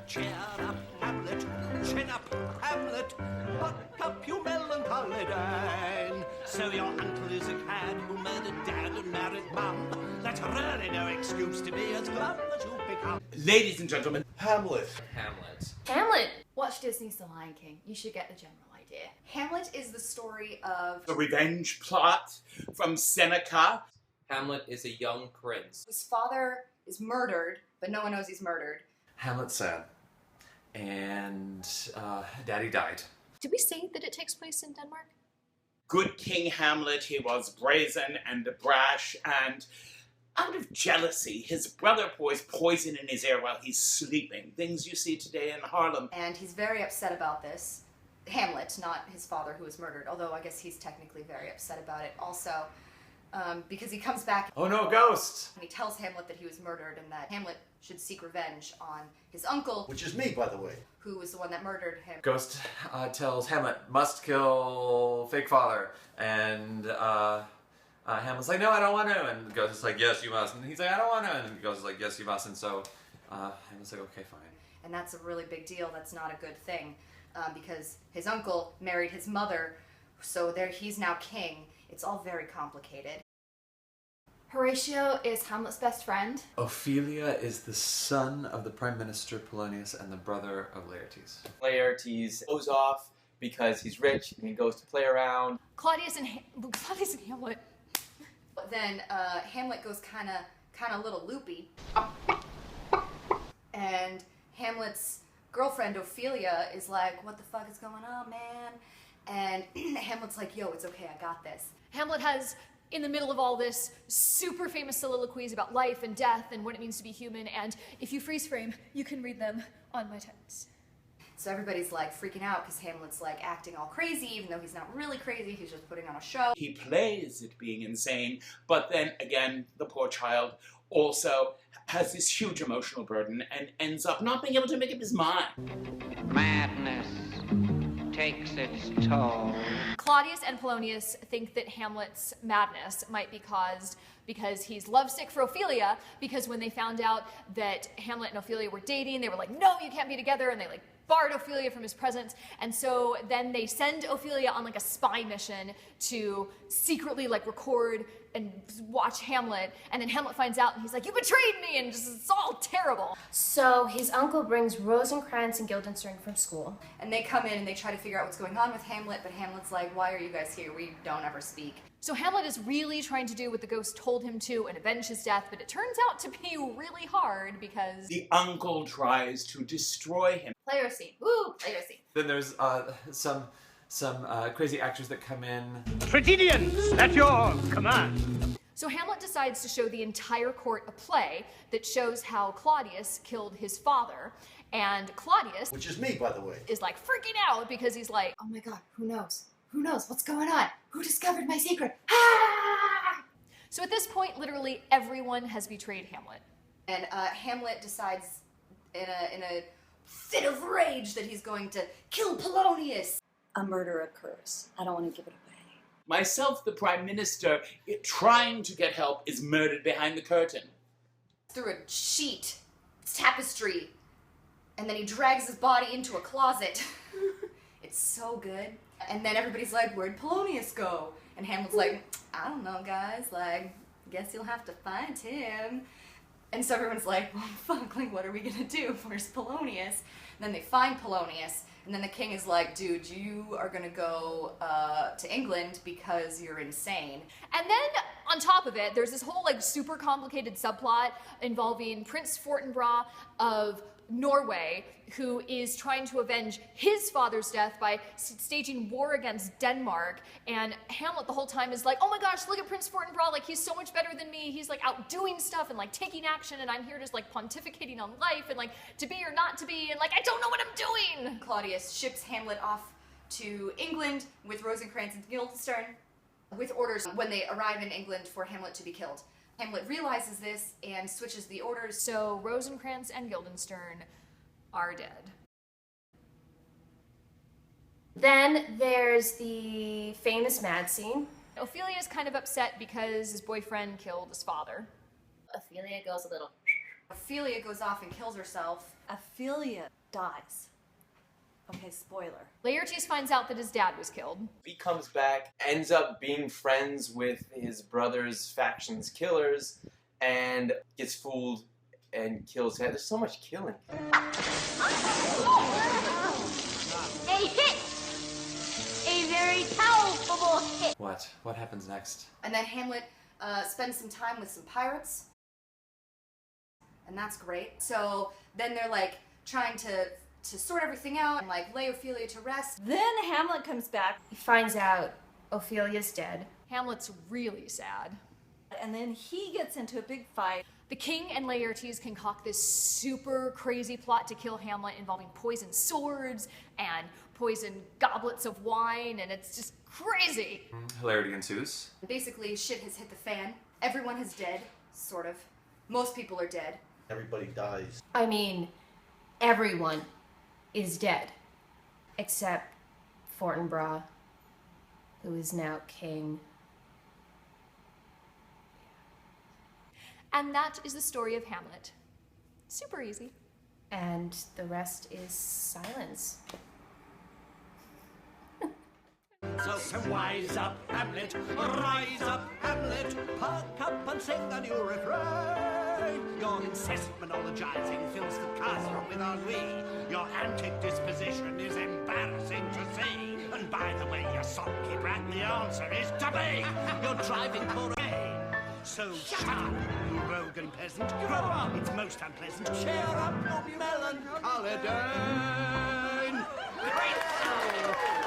Cheer up, Hamlet, chin up, Hamlet, buck up, you melancholy Dane. So your uncle is a cad who murdered dad and married mum. That's really no excuse to be as glum as you've become. Ladies and gentlemen, Hamlet. Hamlet! Watch Disney's The Lion King. You should get the general idea. Hamlet is the story of the revenge plot from Seneca. Hamlet is a young prince. his father is murdered, but no one knows he's murdered. Hamlet's sad. And Daddy died. Did we say that it takes place in Denmark? Good King Hamlet, he was brazen and brash, and out of jealousy, his brother pours poison in his ear while he's sleeping. Things you see today in Harlem. And he's very upset about this. Hamlet, not his father who was murdered, although I guess he's technically very upset about it also. Because he comes back Oh no, ghost! and he tells Hamlet that he was murdered and that Hamlet should seek revenge on his uncle, Which is me, by the way. who was the one that murdered him. Ghost tells Hamlet, must kill fake father. And Hamlet's like, no, I don't want to. And the ghost is like, yes, you must. And he's like, I don't want to. And the ghost is like, yes, you must. And so Hamlet's like, okay, fine. And that's a really big deal. That's not a good thing. Because his uncle married his mother, so there he's now king. It's all very complicated. Horatio is Hamlet's best friend. Ophelia is the son of the Prime Minister Polonius and the brother of Laertes. Laertes goes off because he's rich and he goes to play around. Claudius and Hamlet. But then Hamlet goes kind of a little loopy. And Hamlet's girlfriend Ophelia is like, what the fuck is going on, man? And Hamlet's like, yo, it's okay, I got this. Hamlet has, in the middle of all this, super famous soliloquies about life and death and what it means to be human, and if you freeze frame, you can read them on my text. So everybody's like freaking out because Hamlet's like acting all crazy, even though he's not really crazy, he's just putting on a show. He plays it being insane, but then again, the poor child also has this huge emotional burden and ends up not being able to make up his mind. Madness takes its toll. Claudius and Polonius think that Hamlet's madness might be caused because he's lovesick for Ophelia, because when they found out that Hamlet and Ophelia were dating, they were like, no, you can't be together, and they like barred Ophelia from his presence. And so then they send Ophelia on like a spy mission to secretly like record and watch Hamlet, and then Hamlet finds out and he's like, you betrayed me, and just, it's all terrible. So his uncle brings Rosencrantz and Guildenstern from school. And they come in and they try to figure out what's going on with Hamlet, but Hamlet's like, why are you guys here? We don't ever speak. So Hamlet is really trying to do what the ghost told him to and avenge his death, but it turns out to be really hard because The uncle tries to destroy him. player scene. Woo, player scene. Then there's some crazy actors that come in. Tragedians, at your command. So Hamlet decides to show the entire court a play that shows how Claudius killed his father, and Claudius, Which is me, by the way. is like freaking out because he's like, Oh my god, who knows? Who knows? What's going on? Who discovered my secret? Ah! so at this point, literally everyone has betrayed Hamlet. And Hamlet decides in a fit of rage that he's going to kill Polonius. A murder occurs. I don't want to give it away. Myself, the Prime Minister, trying to get help, is murdered behind the curtain. Through a sheet, tapestry, and then he drags his body into a closet. It's so good. And then everybody's like, where'd Polonius go? And Hamlet's like, I don't know, guys. Like, guess you'll have to find him. And so everyone's like, well, fuck, like, what are we gonna do? Where's Polonius? And then they find Polonius, and then the king is like, dude, you are gonna go to England because you're insane. And then on top of it, there's this whole like super complicated subplot involving Prince Fortinbras of Norway, who is trying to avenge his father's death by staging war against Denmark. And Hamlet the whole time is like, oh my gosh, look at Prince Fortinbras, like he's so much better than me. He's like out doing stuff and like taking action, and I'm here just like pontificating on life and like to be or not to be, and like I don't know what I'm doing. Claudius ships Hamlet off to England with Rosencrantz and Guildenstern with orders when they arrive in England for Hamlet to be killed. Hamlet realizes this and switches the orders. So Rosencrantz and Guildenstern are dead. Then there's the famous mad scene. Ophelia is kind of upset because his boyfriend killed his father. Ophelia goes a little. Ophelia goes off and kills herself. Ophelia dies. Okay, spoiler. Laertes finds out that his dad was killed. He comes back, ends up being friends with his brother's faction's killers, and gets fooled and kills him. There's so much killing. A hit! A very powerful hit! What? What happens next? And then Hamlet spends some time with some pirates. And that's great. So then they're like trying to sort everything out and like lay Ophelia to rest. Then Hamlet comes back. He finds out Ophelia's dead. Hamlet's really sad. And then he gets into a big fight. The king and Laertes concoct this super crazy plot to kill Hamlet involving poisoned swords and poisoned goblets of wine, and it's just crazy. Hilarity ensues. Basically, shit has hit the fan. Everyone is dead, sort of. Most people are dead. Everybody dies. I mean, everyone is dead. Except Fortinbras, who is now king. And that is the story of Hamlet. Super easy. And the rest is silence. So wise up, Hamlet, rise up, Hamlet, perk up and sing a new refrain. Your incessant monologizing fills the castle with ennui. Your antic disposition is embarrassing to see. And by the way, you sulky brat, the answer is to be. You're driving for rain. So shut up, you rogue and peasant. Grow up, it's most unpleasant. Cheer up, you melancholy Dane. Great soul.